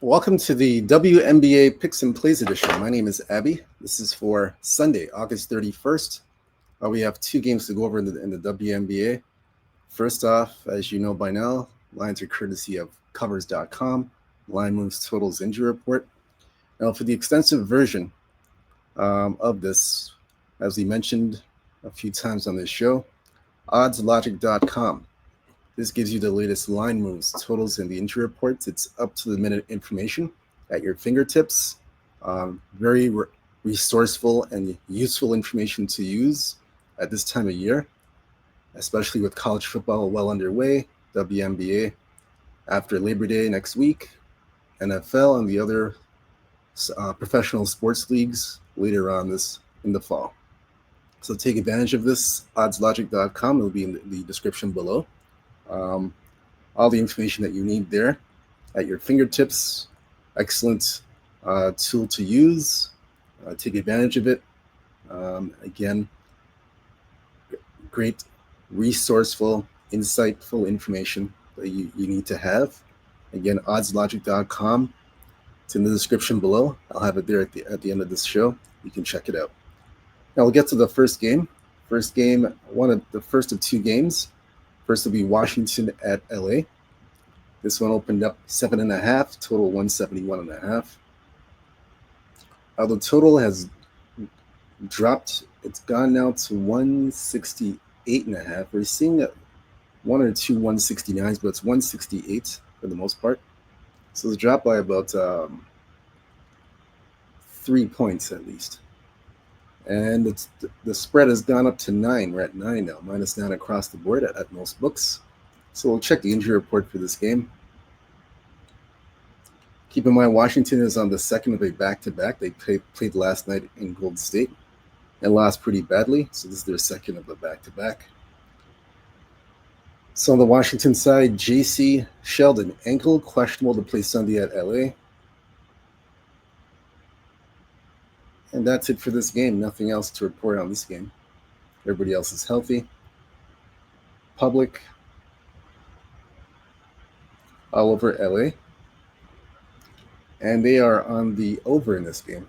Welcome to the WNBA Picks and Plays edition. My name is Abby. This is for Sunday, August 31st. We have two games to go over in the WNBA. First off, as you know by now, lines are courtesy of covers.com, line moves, totals, injury report. Now, for the extensive version of this, as we mentioned a few times on this show, oddslogic.com. This gives you the latest line moves, totals, and the injury reports. It's up-to-the-minute information at your fingertips. Very resourceful and useful information to use at this time of year, especially with college football well underway, WNBA after Labor Day next week, NFL, and the other professional sports leagues later on this in the fall. So take advantage of this, oddslogic.com. It will be in the description below. All the information that you need there at your fingertips. Excellent tool to use. Take advantage of it. Again, great, resourceful, insightful information that you need to have. Again, oddslogic.com. It's in the description below. I'll have it there at the end of this show. You can check it out. Now we'll get to the first game. First game, the first of two games. First will be Washington at LA. This one opened up 7.5, total 171.5. The total has dropped. It's gone now to 168.5. We're seeing one or two 169s, but it's 168 for the most part. So it's dropped by about 3 points at least. And the spread has gone up to 9. We're at 9 now, -9 across the board at most books. So we'll check the injury report for this game. Keep in mind, Washington is on the second of a back-to-back. They played last night in Golden State and lost pretty badly. So this is their second of a back-to-back. So on the Washington side, J.C. Sheldon, ankle, questionable to play Sunday at LA. And that's it for this game. Nothing else to report on this game. Everybody else is healthy. Public all over LA. And they are on the over in this game.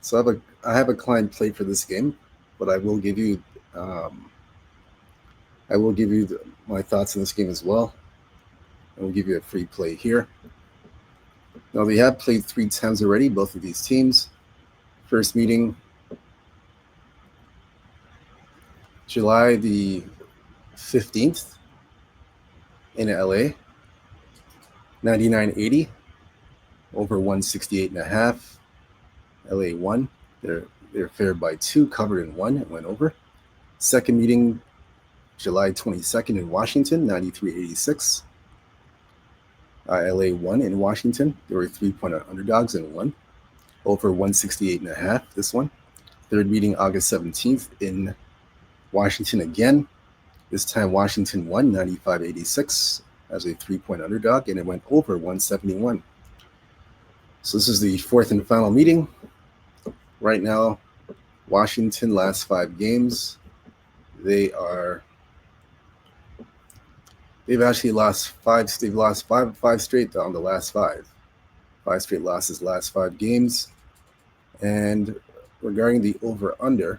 So I have a client play for this game, but I will give you my thoughts on this game as well. I will give you a free play here. Now, they have played 3 times already, both of these teams. First meeting, July the 15th in LA, 99.80, over 168.5. LA won. They're favored by 2, covered in 1. It went over. Second meeting, July 22nd in Washington, 93.86. LA won in Washington. They were 3-point underdogs and won. Over 168.5, this one. Third meeting, August 17th in Washington again. This time Washington won 95.86 as a 3-point underdog, and it went over 171. So this is the fourth and final meeting. Right now, Washington last 5 games. They've actually lost 5. They've lost five straight on the last 5. 5 straight losses last 5 games. And regarding the over-under,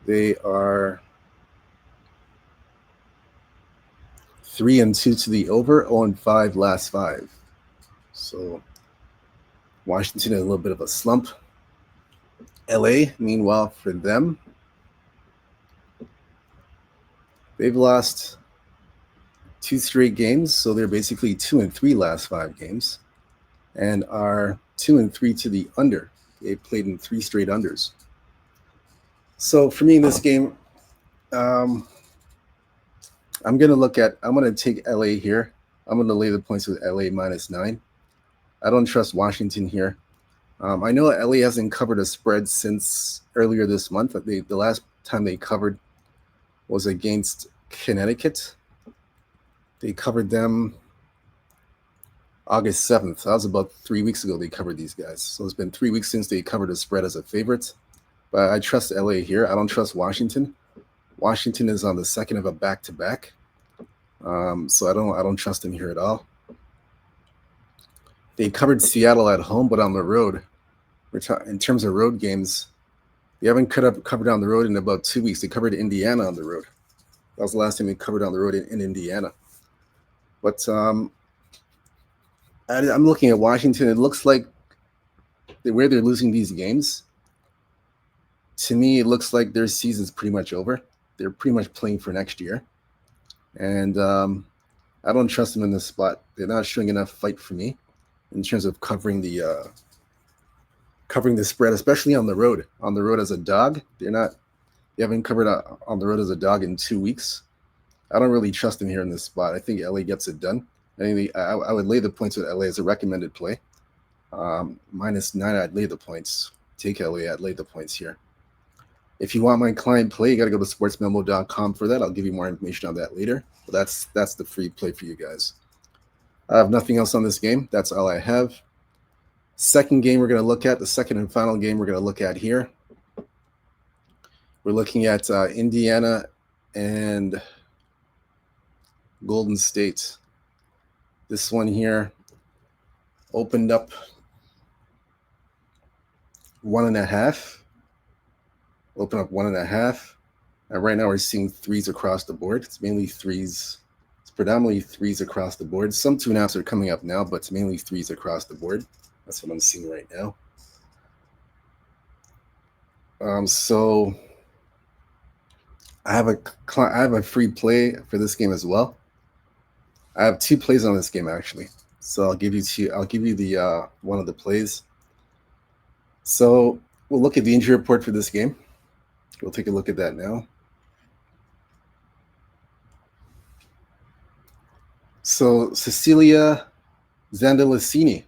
they are 3-2 to the over, 0-5 last 5. So Washington is a little bit of a slump. LA, meanwhile, for them, they've lost 2 straight games, so they're basically 2-3 last 5 games, and are 2-3 to the under. They've played in 3 straight unders. So for me in this game, I'm going to take LA here. I'm going to lay the points with LA -9. I don't trust Washington here. I know LA hasn't covered a spread since earlier this month. The last time they covered was against Connecticut. They covered them August 7th. That was about 3 weeks ago they covered these guys. So it's been 3 weeks since they covered a spread as a favorite. But I trust LA here. I don't trust Washington. Washington is on the second of a back-to-back. So I don't trust them here at all. They covered Seattle at home, but on the road, in terms of road games, they haven't covered on the road in about 2 weeks. They covered Indiana on the road. That was the last time they covered on the road in Indiana. But I'm looking at Washington. It looks like where they're losing these games, to me, it looks like their season's pretty much over. They're pretty much playing for next year. And I don't trust them in this spot. They're not showing enough fight for me in terms of covering the spread, especially on the road. On the road as a dog, they haven't covered on the road as a dog in 2 weeks. I don't really trust them here in this spot. I think LA gets it done. I would lay the points with LA as a recommended play. -9, I'd lay the points. Take LA, I'd lay the points here. If you want my client play, you got to go to sportsmemo.com for that. I'll give you more information on that later. But that's the free play for you guys. I have nothing else on this game. That's all I have. Second game we're going to look at, the second and final game we're going to look at here. We're looking at Indiana and Golden State. This one here opened up 1.5. Open up 1.5. And right now we're seeing threes across the board. It's mainly threes. It's predominantly threes across the board. Some 2.5s are coming up now, but it's mainly threes across the board. That's what I'm seeing right now. So I have a free play for this game as well. I have 2 plays on this game actually. So I'll give you the one of the plays. So we'll look at the injury report for this game. We'll take a look at that now. So Cecilia Zandalicini,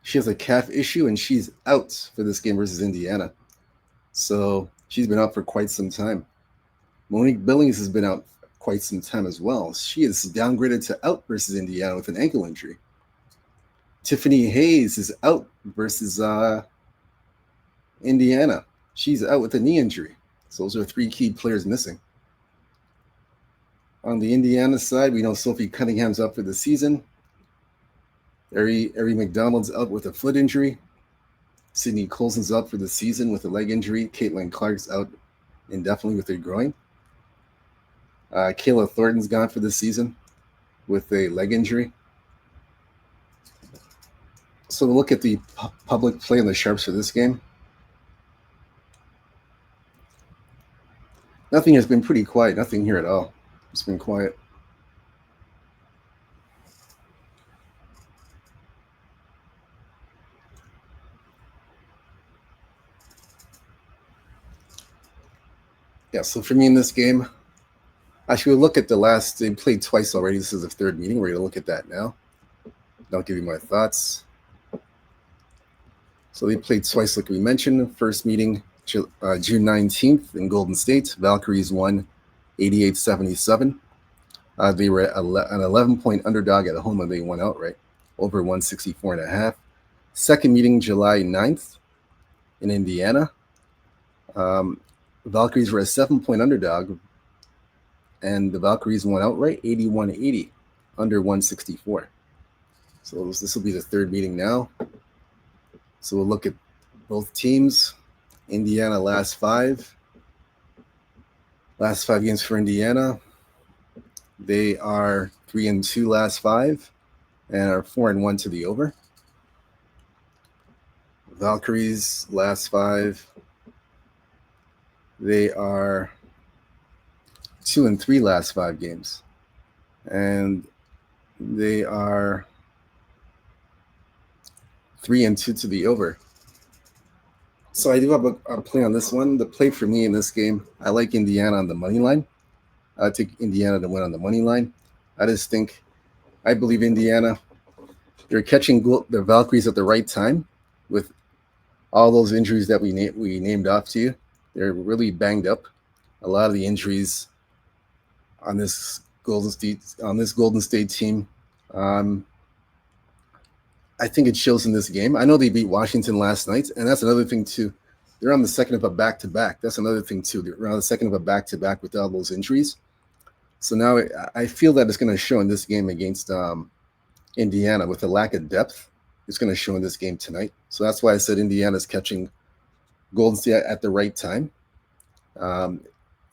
she has a calf issue and she's out for this game versus Indiana. So she's been out for quite some time. Monique Billings has been out quite some time as well. She is downgraded to out versus Indiana with an ankle injury. Tiffany Hayes is out versus Indiana. She's out with a knee injury. So those are 3 key players missing. On the Indiana side, we know Sophie Cunningham's out for the season. Ari McDonald's out with a foot injury. Sydney Colson's out for the season with a leg injury. Caitlin Clark's out indefinitely with a groin. Kayla Thornton's gone for the season with a leg injury. So we'll look at the public play and the sharps for this game. Nothing has been pretty quiet. Nothing here at all. It's been quiet. Yeah, so for me in this game, actually we'll look at they played twice already. This is the 3rd meeting. We're going to look at that now. I'll give you my thoughts. So they played twice like we mentioned. First meeting, June 19th in Golden State. Valkyries won 88-77. They were an 11-point underdog at home and they won outright, over 164.5. Second meeting, July 9th in Indiana. Valkyries were a 7-point underdog, and the Valkyries won outright 81-80, under 164. So this will be the 3rd meeting now. So we'll look at both teams. Indiana last 5 games for Indiana. They are 3-2 last 5 and are 4-1 to the over. Valkyries last 5. They are 2-3 last 5 games, and they are 3-2 to the over. So I do have a play on this one. The play for me in this game, I like Indiana on the money line. I take Indiana to win on the money line. I believe Indiana, they're catching the Valkyries at the right time with all those injuries that we named off to you. They're really banged up. A lot of the injuries on this Golden State team. I think it shows in this game. I know they beat Washington last night, and that's another thing too. They're on the second of a back-to-back. That's another thing too. They're on the second of a back-to-back with all those injuries. So now I feel that it's going to show in this game against Indiana with a lack of depth. It's going to show in this game tonight. So that's why I said Indiana's catching Golden State at the right time.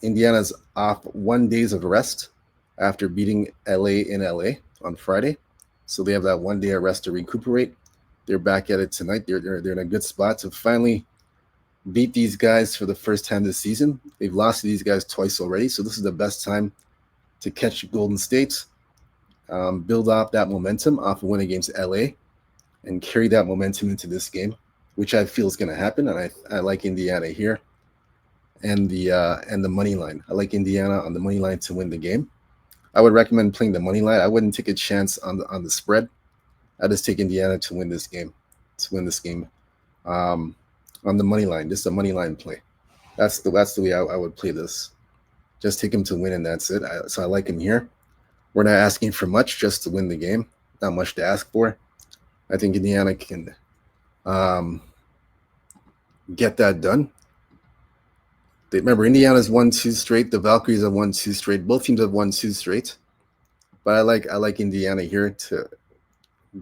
Indiana's off 1 day of rest after beating LA in LA on Friday. So they have that 1 day of rest to recuperate. They're back at it tonight. They're in a good spot to finally beat these guys for the first time this season. They've lost to these guys twice already. So this is the best time to catch Golden State, build off that momentum off a win against LA, and carry that momentum into this game, which I feel is going to happen. And I like Indiana here, and the money line. I like Indiana on the money line to win the game. I would recommend playing the money line. I wouldn't take a chance on the spread. I just take Indiana to win this game. On the money line, just a money line play. That's the way I would play this. Just take him to win, and that's it. So I like him here. We're not asking for much, just to win the game. Not much to ask for. I think Indiana can get that done. Remember, Indiana's won 2 straight. The Valkyries have won 2 straight. Both teams have won 2 straight. But I like Indiana here to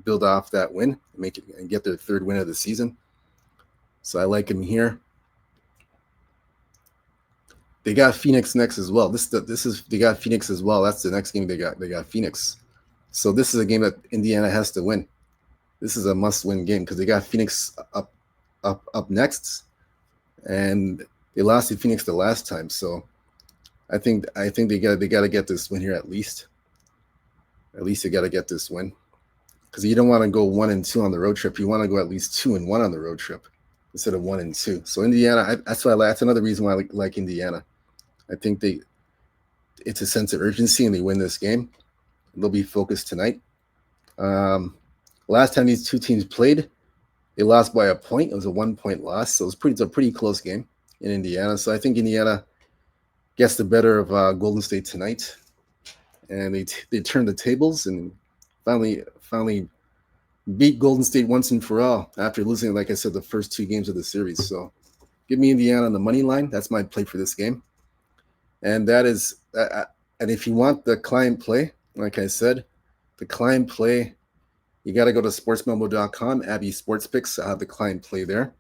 build off that win, make it and get their 3rd win of the season. So I like them here. They got Phoenix next as well. They got Phoenix as well. That's the next game they got Phoenix. So this is a game that Indiana has to win. This is a must-win game because they got Phoenix up next, and they lost to Phoenix the last time. So I think they got to get this win here at least. At least they got to get this win because you don't want to go 1-2 on the road trip. You want to go at least 2-1 on the road trip instead of 1-2. So Indiana, that's another reason why I like Indiana. I think it's a sense of urgency, and they win this game. They'll be focused tonight. Last time these two teams played, they lost by a point. It was a 1-point loss, so it's a pretty close game in Indiana. So I think Indiana gets the better of Golden State tonight, and they turn the tables and finally beat Golden State once and for all after losing, like I said, the first 2 games of the series. So give me Indiana on the money line. That's my play for this game. And that is, and if you want the client play, like I said, the client play, you got to go to sportsmemo.com, Abby Sports Picks. I'll have the client play there.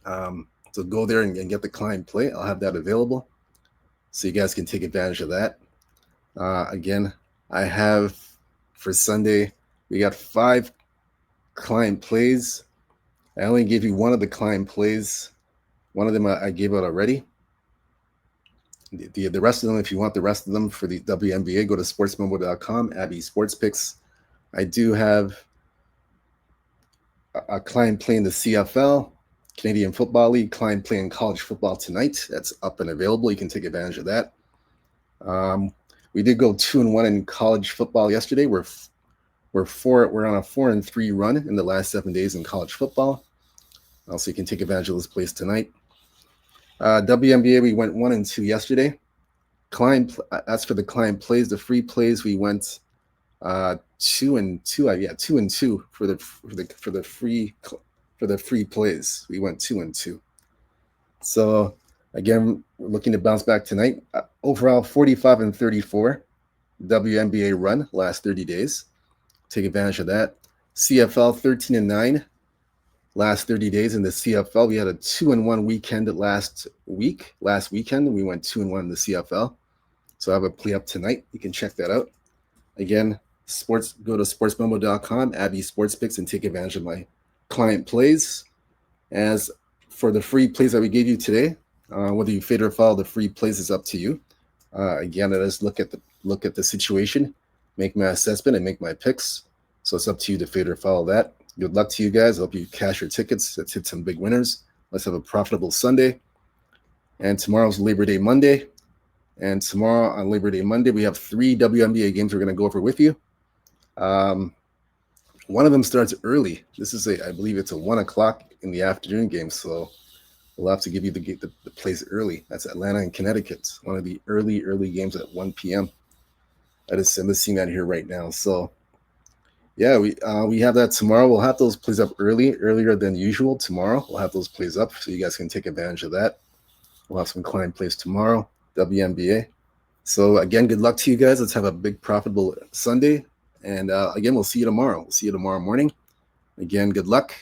So go there and get the client play. I'll have that available so you guys can take advantage of that. Again, I have for Sunday, we got 5 client plays. I only gave you one of the client plays. One of them I gave out already. The rest of them, if you want the rest of them for the WNBA, go to sportsmemo.com, Abby Sports Picks. I do have a client play in the CFL, Canadian Football League, client play in college football tonight. That's up and available. You can take advantage of that. We did go 2-1 in college football yesterday. We're on a 4-3 run in the last 7 days in college football. Also, you can take advantage of this place tonight. WNBA, we went 1-2 yesterday. That's for the client plays. The free plays, we went 2-2. 2-2 for the free plays. We went 2-2. So again, we're looking to bounce back tonight. Overall, 45-34 WNBA run last 30 days. Take advantage of that. CFL 13-9 last 30 days in the CFL. We had a 2-1 weekend last weekend. We went 2-1 in the CFL. So I have a play up tonight. You can check that out. Again, go to sportsmemo.com, Abby Sports Picks, and take advantage of my client plays. As for the free plays that we gave you today, whether you fade or follow the free plays is up to you. Again, let us look at the situation, make my assessment, and make my picks. So it's up to you to fade or follow that. Good luck to you guys. I hope you cash your tickets. Let's hit some big winners. Let's have a profitable Sunday. And tomorrow's Labor Day Monday. And tomorrow on Labor Day Monday, we have 3 WNBA games we're going to go over with you. One of them starts early. This is I believe it's a 1:00 in the afternoon game. So we'll have to give you the plays early. That's Atlanta and Connecticut. One of the early games at 1 p.m. I'm just seeing that here right now. So yeah, we have that tomorrow. We'll have those plays up earlier than usual tomorrow. We'll have those plays up so you guys can take advantage of that. We'll have some client plays tomorrow, WNBA. So again, good luck to you guys. Let's have a big profitable Sunday. And again, we'll see you tomorrow. We'll see you tomorrow morning. Again, good luck.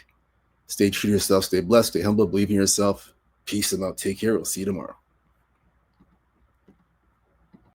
Stay true to yourself. Stay blessed. Stay humble. Believe in yourself. Peace and out. Take care. We'll see you tomorrow.